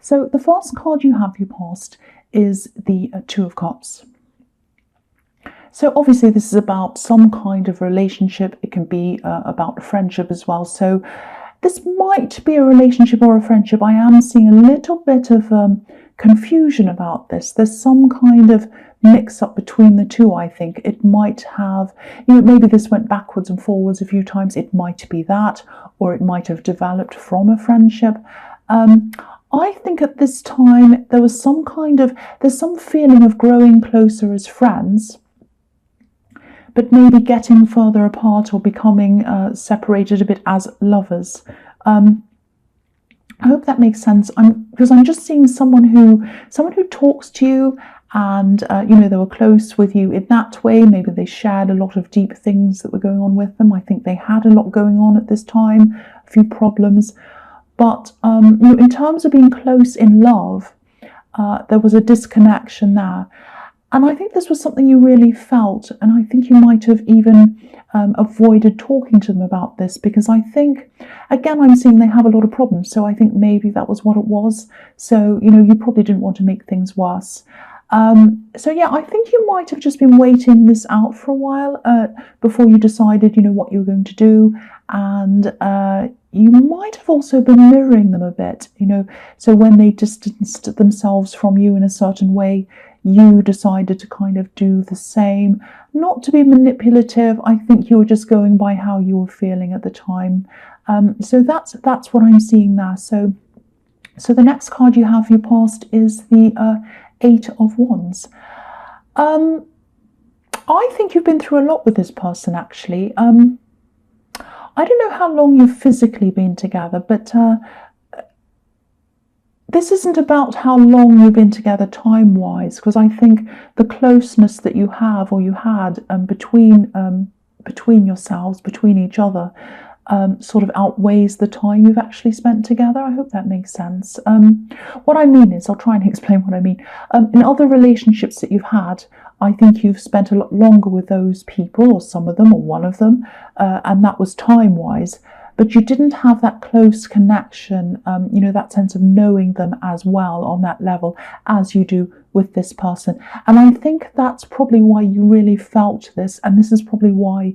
So the first card you have for your past is the Two of Cups. So obviously this is about some kind of relationship. It can be about a friendship as well. So this might be a relationship or a friendship. I am seeing a little bit of confusion about this. There's some kind of mix-up between the two, I think. It might have, maybe this went backwards and forwards a few times. It might be that, or it might have developed from a friendship. I think at this time there's some feeling of growing closer as friends, but maybe getting further apart or becoming separated a bit as lovers. I hope that makes sense. Because I'm just seeing someone who talks to you, and they were close with you in that way. Maybe they shared a lot of deep things that were going on with them. I think they had a lot going on at this time, a few problems. But in terms of being close in love, there was a disconnection there. And I think this was something you really felt, and I think you might have even avoided talking to them about this, because I think, again, I'm seeing they have a lot of problems, so I think maybe that was what it was. So, you probably didn't want to make things worse. So yeah, I think you might have just been waiting this out for a while before you decided, what you were going to do, and you might have also been mirroring them a bit, so when they distanced themselves from you in a certain way, you decided to kind of do the same. Not to be manipulative, I think you were just going by how you were feeling at the time. So that's what I'm seeing there. So the next card you have for your past is the Eight of Wands. I think you've been through a lot with this person, actually. I don't know how long you've physically been together, but this isn't about how long you've been together time-wise, because I think the closeness that you have or you had between yourselves, between each other, sort of outweighs the time you've actually spent together. I hope that makes sense. What I mean is, I'll try and explain what I mean. In other relationships that you've had, I think you've spent a lot longer with those people, or some of them, or one of them, and that was time-wise. But you didn't have that close connection, that sense of knowing them as well on that level as you do with this person. And I think that's probably why you really felt this, and this is probably why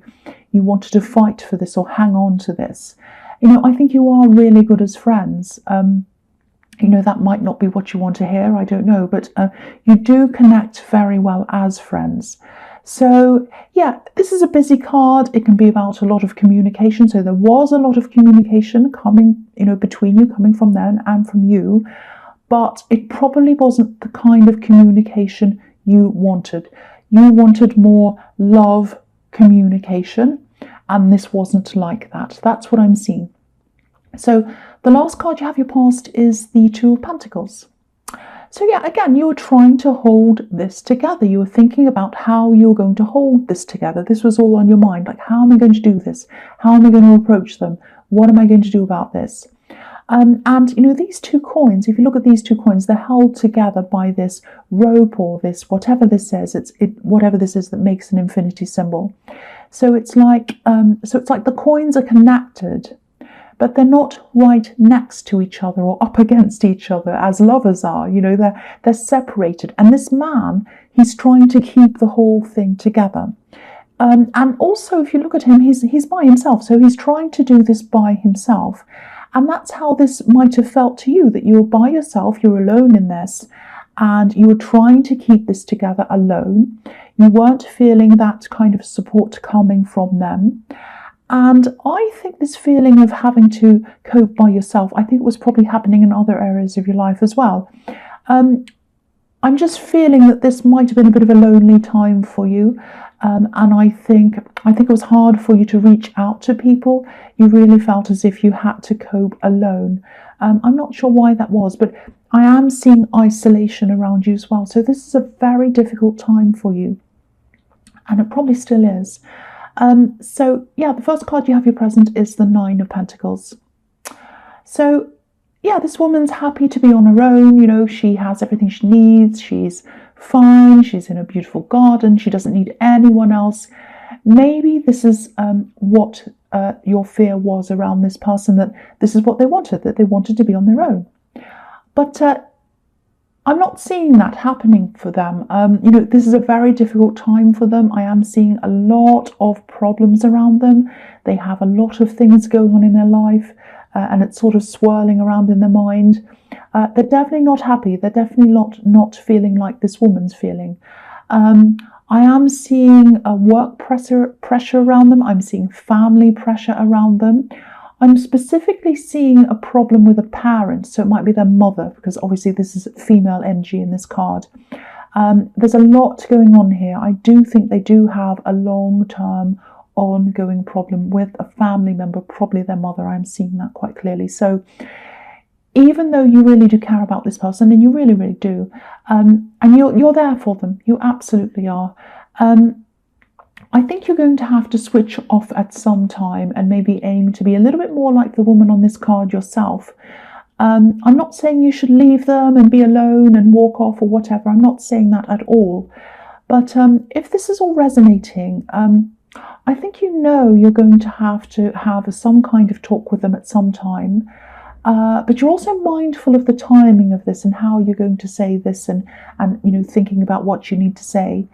you wanted to fight for this or hang on to this. I think you are really good as friends. That might not be what you want to hear, I don't know, but you do connect very well as friends. So yeah, this is a busy card. It can be about a lot of communication. So there was a lot of communication coming, between you, coming from them and from you, but it probably wasn't the kind of communication you wanted. You wanted more love communication, and this wasn't like that. That's what I'm seeing. So the last card you have your past is the Two of Pentacles. So yeah, again, you were trying to hold this together. You were thinking about how you're going to hold this together. This was all on your mind. Like, how am I going to do this? How am I going to approach them? What am I going to do about this? And these two coins, if you look at these two coins, they're held together by this rope, or this, whatever this is, whatever this is that makes an infinity symbol. So it's like the coins are connected, but they're not right next to each other or up against each other as lovers are. They're separated. And this man, he's trying to keep the whole thing together. And also, if you look at him, he's by himself. So he's trying to do this by himself. And that's how this might have felt to you, that you were by yourself, you're alone in this, and you were trying to keep this together alone. You weren't feeling that kind of support coming from them. And I think this feeling of having to cope by yourself, I think it was probably happening in other areas of your life as well. I'm just feeling that this might have been a bit of a lonely time for you. And I think it was hard for you to reach out to people. You really felt as if you had to cope alone. I'm not sure why that was, but I am seeing isolation around you as well. So this is a very difficult time for you. And it probably still is. So yeah, the first card you have your present is the Nine of Pentacles. So yeah, this woman's happy to be on her own. She has everything she needs. She's fine. She's in a beautiful garden. She doesn't need anyone else. Maybe this is what your fear was around this person, that this is what they wanted, that they wanted to be on their own. But I'm not seeing that happening for them. This is a very difficult time for them. I am seeing a lot of problems around them. They have a lot of things going on in their life, and it's sort of swirling around in their mind. They're definitely not happy. They're definitely not feeling like this woman's feeling. I am seeing a work pressure around them. I'm seeing family pressure around them. I'm specifically seeing a problem with a parent, so it might be their mother, because obviously this is female energy in this card. There's a lot going on here. I do think they do have a long-term ongoing problem with a family member, probably their mother. I'm seeing that quite clearly. So even though you really do care about this person, and you really, really do, and you're there for them, you absolutely are, I think you're going to have to switch off at some time and maybe aim to be a little bit more like the woman on this card yourself. I'm not saying you should leave them and be alone and walk off or whatever. I'm not saying that at all. But if this is all resonating, I think you're going to have some kind of talk with them at some time. But you're also mindful of the timing of this and how you're going to say this, and thinking about what you need to say.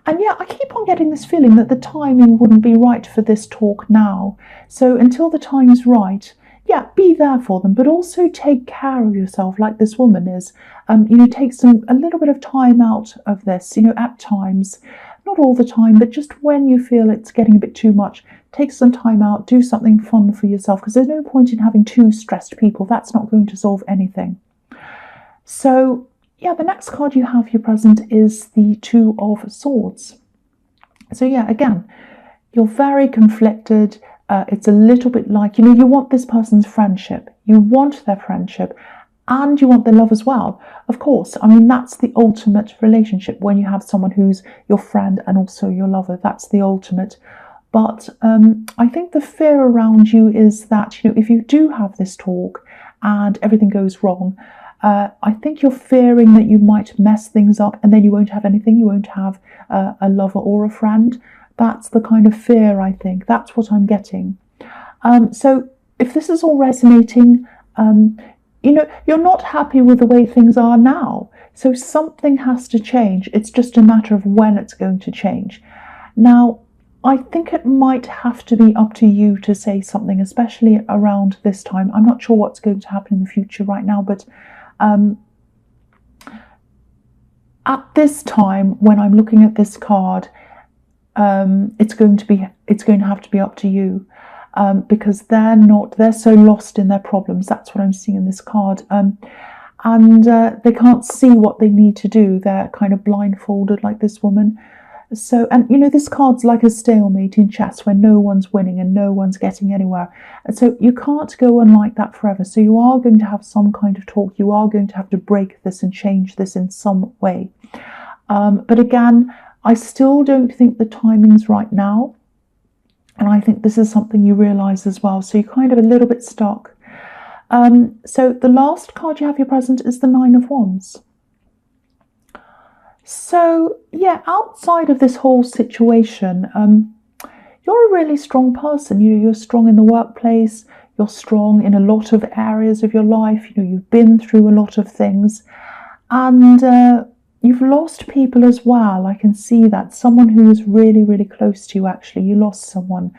And yeah, I keep on getting this feeling that the timing wouldn't be right for this talk now. So until the time's right, yeah, be there for them, but also take care of yourself like this woman is. Take a little bit of time out of this, at times, not all the time, but just when you feel it's getting a bit too much, take some time out, do something fun for yourself, because there's no point in having two stressed people. That's not going to solve anything. So yeah, the next card you have here present is the Two of Swords. So yeah, again, you're very conflicted. It's a little bit like, you want this person's friendship. You want their friendship, and you want their love as well. Of course, I mean, that's the ultimate relationship, when you have someone who's your friend and also your lover. That's the ultimate. But I think the fear around you is that, if you do have this talk and everything goes wrong, I think you're fearing that you might mess things up and then you won't have anything. You won't have a lover or a friend. That's the kind of fear, I think. That's what I'm getting. So if this is all resonating, you're not happy with the way things are now. So something has to change. It's just a matter of when it's going to change. Now, I think it might have to be up to you to say something, especially around this time. I'm not sure what's going to happen in the future right now, but at this time, when I'm looking at this card, it's going to have to be up to you, because they're so lost in their problems. That's what I'm seeing in this card, and they can't see what they need to do. They're kind of blindfolded like this woman. So, and this card's like a stalemate in chess, where no one's winning and no one's getting anywhere. And so you can't go on like that forever. So you are going to have some kind of talk. You are going to have to break this and change this in some way. But again, I still don't think the timing's right now. And I think this is something you realize as well. So you're kind of a little bit stuck. So the last card you have here present is the Nine of Wands. So yeah, outside of this whole situation, you're a really strong person. You're strong in the workplace. You're strong in a lot of areas of your life. You've been through a lot of things, and you've lost people as well. I can see that. Someone who was really, really close to you, actually, you lost someone.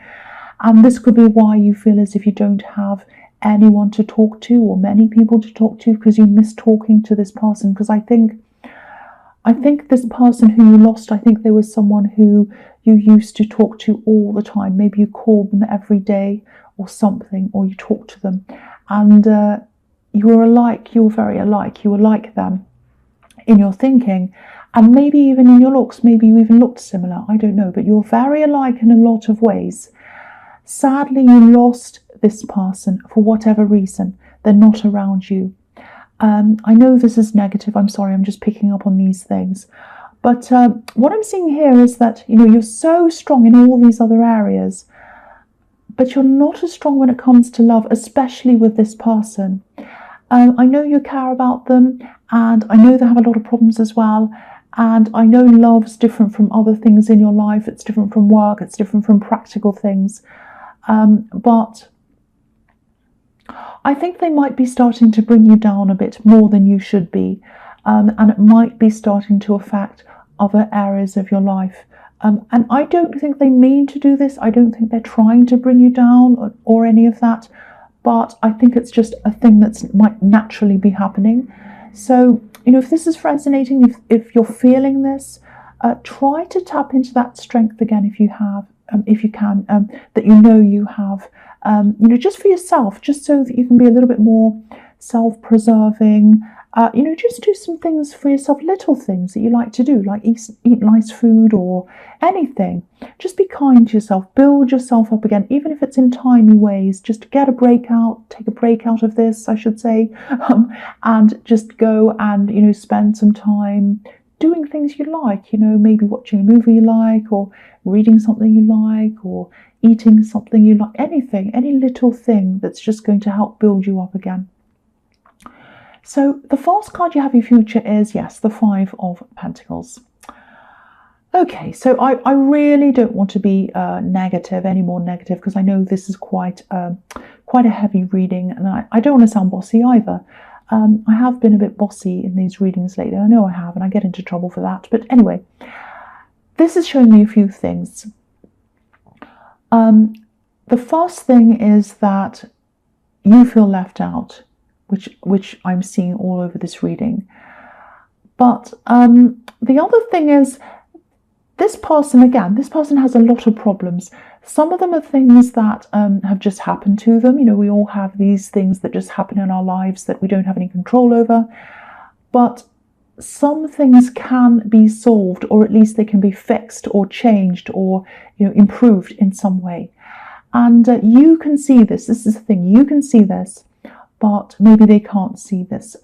And this could be why you feel as if you don't have anyone to talk to, or many people to talk to, because you miss talking to this person. Because I think this person who you lost, I think there was someone who you used to talk to all the time. Maybe you called them every day or something, or you talked to them. And you were alike. You were very alike. You were like them in your thinking, and maybe even in your looks. Maybe you even looked similar. I don't know. But you're very alike in a lot of ways. Sadly, you lost this person for whatever reason. They're not around you. I know this is negative. I'm sorry, I'm just picking up on these things. But what I'm seeing here is that, you're so strong in all these other areas, but you're not as strong when it comes to love, especially with this person. I know you care about them, and I know they have a lot of problems as well. And I know love's different from other things in your life. It's different from work. It's different from practical things. But I think they might be starting to bring you down a bit more than you should be, and it might be starting to affect other areas of your life. And I don't think they mean to do this. I don't think they're trying to bring you down or any of that, but I think it's just a thing that might naturally be happening. So, if this is resonating, if you're feeling this, try to tap into that strength again if you can, that you have, just for yourself, just so that you can be a little bit more self-preserving. Just do some things for yourself, little things that you like to do, like eat nice food or anything. Just be kind to yourself, build yourself up again, even if it's in tiny ways. Just take a break out of this, I should say, and just go and, spend some time doing things you like, maybe watching a movie you like, or reading something you like, or eating something you like, anything, any little thing that's just going to help build you up again. So the first card you have in your future is, yes, the Five of Pentacles. Okay, so I really don't want to be any more negative, because I know this is quite a heavy reading, and I don't want to sound bossy either. I have been a bit bossy in these readings lately. I know I have, and I get into trouble for that. But anyway, this is showing me a few things. The first thing is that you feel left out, which I'm seeing all over this reading. But the other thing is, this person has a lot of problems. Some of them are things that have just happened to them. We all have these things that just happen in our lives that we don't have any control over. But some things can be solved, or at least they can be fixed or changed or improved in some way. And you can see this. This is the thing. You can see this, but maybe they can't see this.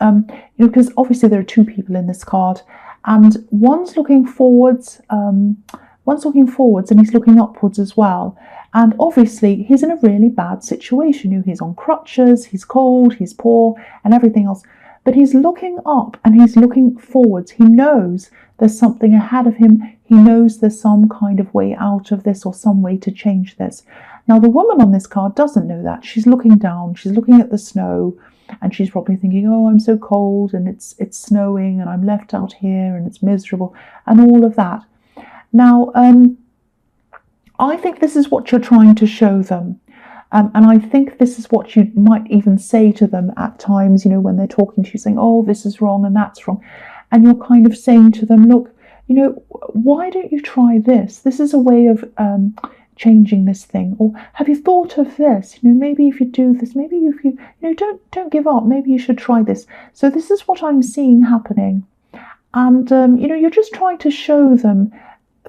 Because obviously there are two people in this card, and one's looking forwards. And he's looking upwards as well. And obviously he's in a really bad situation. He's on crutches, he's cold, he's poor, and everything else. But he's looking up and he's looking forwards. He knows there's something ahead of him. He knows there's some kind of way out of this, or some way to change this. Now, the woman on this card doesn't know that. She's looking down, she's looking at the snow, and she's probably thinking, oh, I'm so cold, and it's snowing, and I'm left out here, and it's miserable, and all of that. Now, I think this is what you're trying to show them. And I think this is what you might even say to them at times, when they're talking to you, saying, oh, this is wrong and that's wrong. And you're kind of saying to them, look, why don't you try this? This is a way of changing this thing. Or have you thought of this? Maybe if you do this, maybe if you, don't give up. Maybe you should try this. So this is what I'm seeing happening. And, you're just trying to show them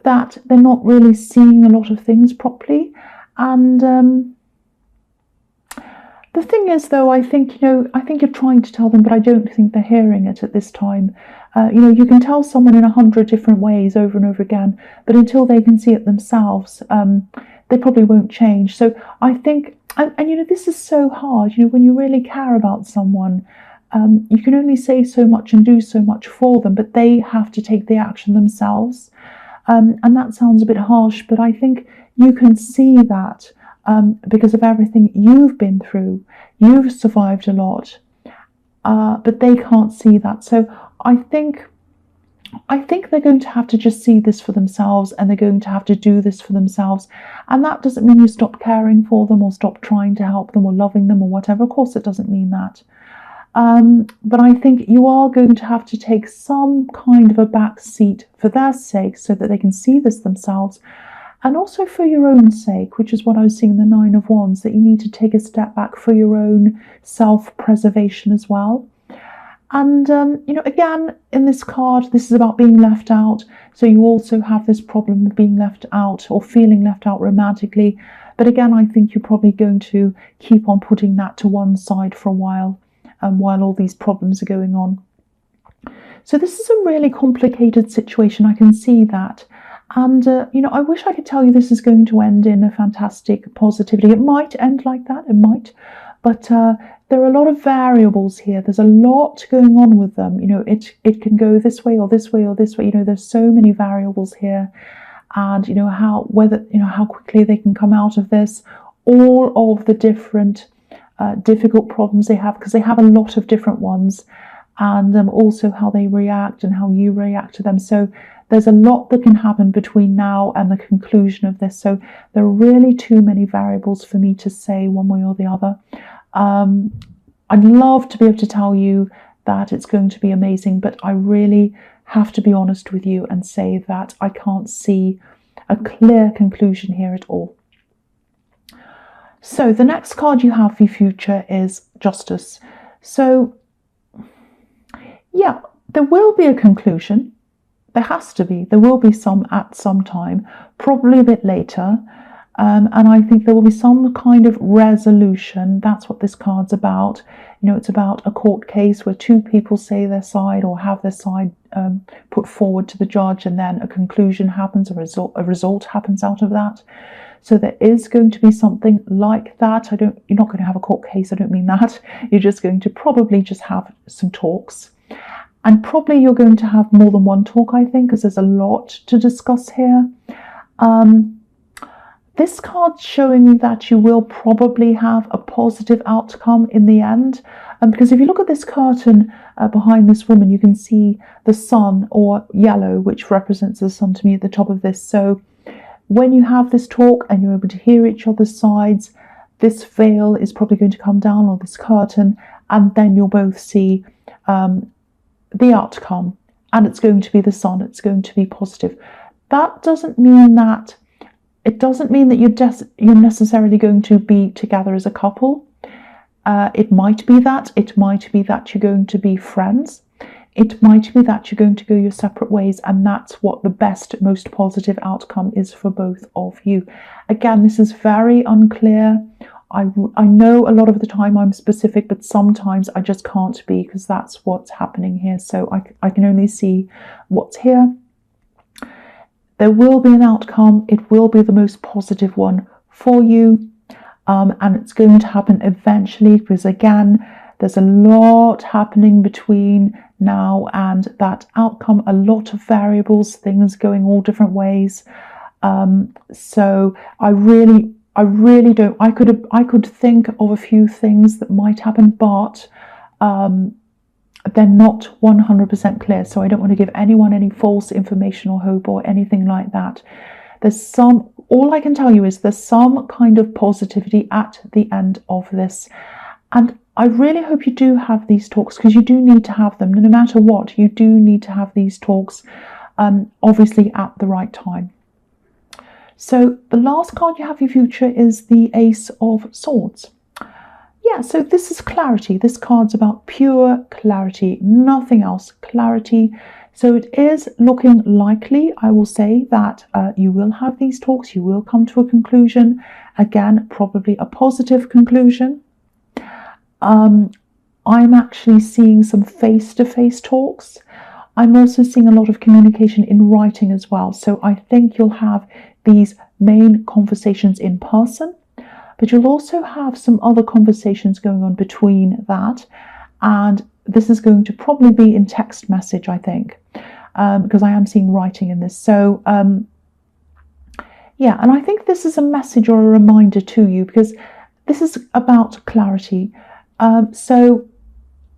that they're not really seeing a lot of things properly. And the thing is, though, I think you're trying to tell them, but I don't think they're hearing it at this time. You can tell someone in 100 different ways over and over again, but until they can see it themselves, they probably won't change. So I think, and this is so hard, when you really care about someone, you can only say so much and do so much for them, but they have to take the action themselves. And that sounds a bit harsh, but I think you can see that because of everything you've been through. You've survived a lot, but they can't see that. So I think they're going to have to just see this for themselves, and they're going to have to do this for themselves. And that doesn't mean you stop caring for them, or stop trying to help them, or loving them, or whatever. Of course, it doesn't mean that. But I think you are going to have to take some kind of a back seat for their sake, so that they can see this themselves, and also for your own sake, which is what I was seeing in the Nine of Wands, that you need to take a step back for your own self-preservation as well. And, again, in this card, this is about being left out. So you also have this problem of being left out, or feeling left out romantically. But again, I think you're probably going to keep on putting that to one side for a while, while all these problems are going on. So this is a really complicated situation. I can see that. And, I wish I could tell you this is going to end in a fantastic positivity. It might end like that, it might. But there are a lot of variables here. There's a lot going on with them. It can go this way or this way or this way. There's so many variables here. And, how quickly they can come out of this. All of the different difficult problems they have, because they have a lot of different ones, and also how they react and how you react to them. So there's a lot that can happen between now and the conclusion of this. So there are really too many variables for me to say one way or the other. I'd love to be able to tell you that it's going to be amazing, but I really have to be honest with you and say that I can't see a clear conclusion here at all. So the next card you have for your future is Justice. So yeah, there will be a conclusion. There has to be. There will be some at some time, probably a bit later. And I think there will be some kind of resolution. That's what this card's about. You know, it's about a court case where two people say their side or have their side put forward to the judge, and then a conclusion happens, a result happens out of that. So there is going to be something like that. You're not going to have a court case. I don't mean that. You're just going to probably just have some talks. And probably you're going to have more than one talk, I think, because there's a lot to discuss here. This card's showing me that you will probably have a positive outcome in the end. Because if you look at this curtain behind this woman, you can see the sun, or yellow, which represents the sun to me at the top of this. So when you have this talk and you're able to hear each other's sides, this veil is probably going to come down, or this curtain, and then you'll both see the outcome, and it's going to be the sun. It's going to be positive. That doesn't mean that you're necessarily going to be together as a couple. It might be that. It might be that you're going to be friends. It might be that you're going to go your separate ways, and that's what the best, most positive outcome is for both of you. Again, this is very unclear. I know a lot of the time I'm specific, but sometimes I just can't be, because that's what's happening here. So I can only see what's here. There will be an outcome. It will be the most positive one for you. And it's going to happen eventually, because again, there's a lot happening between now and that outcome, a lot of variables, things going all different ways. So I really don't. I could think of a few things that might happen, but they're not 100% clear. So I don't want to give anyone any false information or hope or anything like that. All I can tell you is there's some kind of positivity at the end of this. And I really hope you do have these talks, because you do need to have them. No matter what, you do need to have these talks, obviously at the right time. So the last card you have for your future is the Ace of Swords. Yeah, so this is clarity. This card's about pure clarity, nothing else, clarity. So it is looking likely, I will say, that you will have these talks, you will come to a conclusion. Again, probably a positive conclusion. I'm actually seeing some face-to-face talks. I'm also seeing a lot of communication in writing as well. So I think you'll have these main conversations in person, but you'll also have some other conversations going on between that. And this is going to probably be in text message, I think, because I am seeing writing in this. So yeah, and I think this is a message or a reminder to you, because this is about clarity. So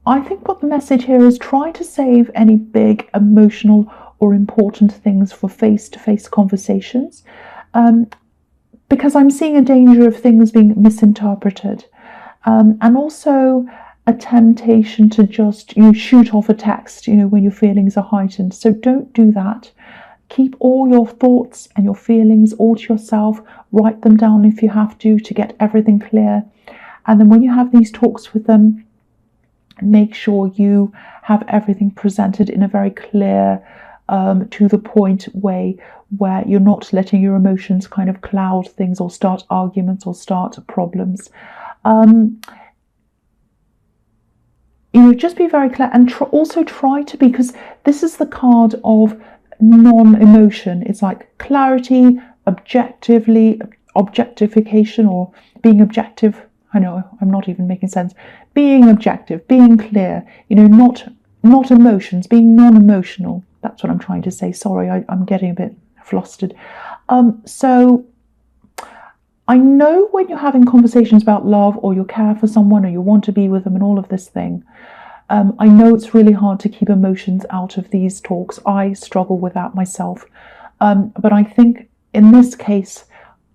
I think what the message here is, try to save any big emotional or important things for face-to-face conversations, because I'm seeing a danger of things being misinterpreted, and also a temptation to just shoot off a text, when your feelings are heightened. So don't do that. Keep all your thoughts and your feelings all to yourself. Write them down if you have to get everything clear. And then when you have these talks with them, make sure you have everything presented in a very clear, to the point way, where you're not letting your emotions kind of cloud things or start arguments or start problems. Just be very clear, and also try to be, because this is the card of non-emotion. It's like clarity, objectification, or being objective. I know I'm not even making sense. Being objective, being clear, not emotions, being non-emotional. That's what I'm trying to say. Sorry, I'm getting a bit flustered. So I know when you're having conversations about love, or you care for someone, or you want to be with them, and all of this thing, I know it's really hard to keep emotions out of these talks. I struggle with that myself. But I think in this case,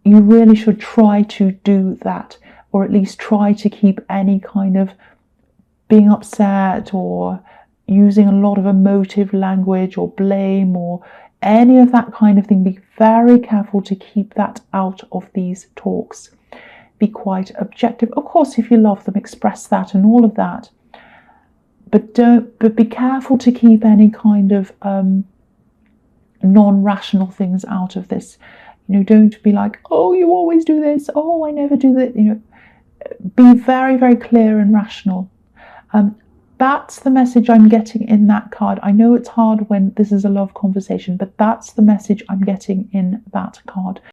you really should try to do that, or at least try to keep any kind of being upset or using a lot of emotive language or blame or any of that kind of thing. Be very careful to keep that out of these talks. Be quite objective. Of course, if you love them, express that and all of that. But be careful to keep any kind of non-rational things out of this. Don't be like, oh, you always do this. Oh, I never do that. Be very, very clear and rational. That's the message I'm getting in that card. I know it's hard when this is a love conversation, but that's the message I'm getting in that card.